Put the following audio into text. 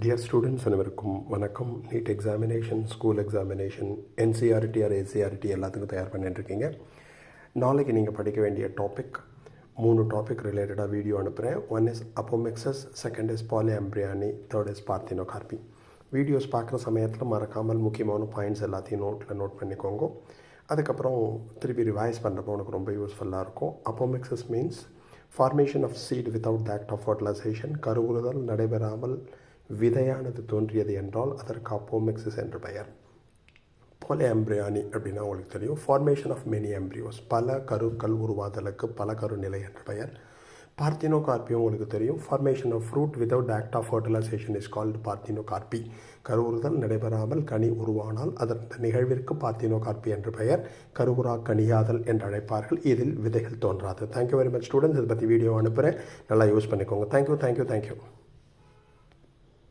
Dear students அனைவருக்கும் வணக்கம். NEET examination, school examination, NCERT or ஏசிஆர்டி எல்லாத்துக்கும் தயார் பண்ணிட்டுருக்கீங்க. நாளைக்கு நீங்கள் படிக்க வேண்டிய டாபிக் 3 டாபிக் ரிலேட்டடாக வீடியோ அனுப்புகிறேன். 1 இஸ் அப்போமெக்சஸ், 2 இஸ் பாலிஆம்பிரியானி, 3 இஸ் பார்த்தினோகார்பி. வீடியோஸ் பார்க்குற சமயத்தில் மறக்காமல் முக்கியமான பாயிண்ட்ஸ் எல்லாத்தையும் நோட் பண்ணிக்கோங்க. அதுக்கப்புறம் திருப்பி ரிவைஸ் பண்ணுறப்போ உனக்கு ரொம்ப யூஸ்ஃபுல்லாக இருக்கும். Apomixis means formation of seed without the act of fertilisation. கருவுறுதல் நடைபெறாமல் விதையானது தோன்றியது என்றால் அதற்கு அப்போமெக்சிஸ் என்று பெயர். பாலிஆம்பிரியானி அப்படின்னா உங்களுக்கு தெரியும், ஃபார்மேஷன் ஆஃப் மெனி எம்ப்ரியோஸ், பல கருக்கள் உருவாதலுக்கு பல கரு நிலை என்று பெயர். பார்த்தினோகார்பியும் உங்களுக்கு தெரியும், formation of fruit without act of fertilisation is called parthenocarpy. கருவுறுதல் நடைபெறாமல் கனி உருவானால் அதற்கு நிகழ்விற்கு பார்த்தினோகார்பி என்று பெயர். கருவுரா கனியாதல் என்று அழைப்பார்கள். இதில் விதைகள் தோன்றாது. Thank you very much students. இதை பற்றி வீடியோ அனுப்புகிறேன், நல்லா யூஸ் பண்ணிக்கோங்க. தேங்க்யூ.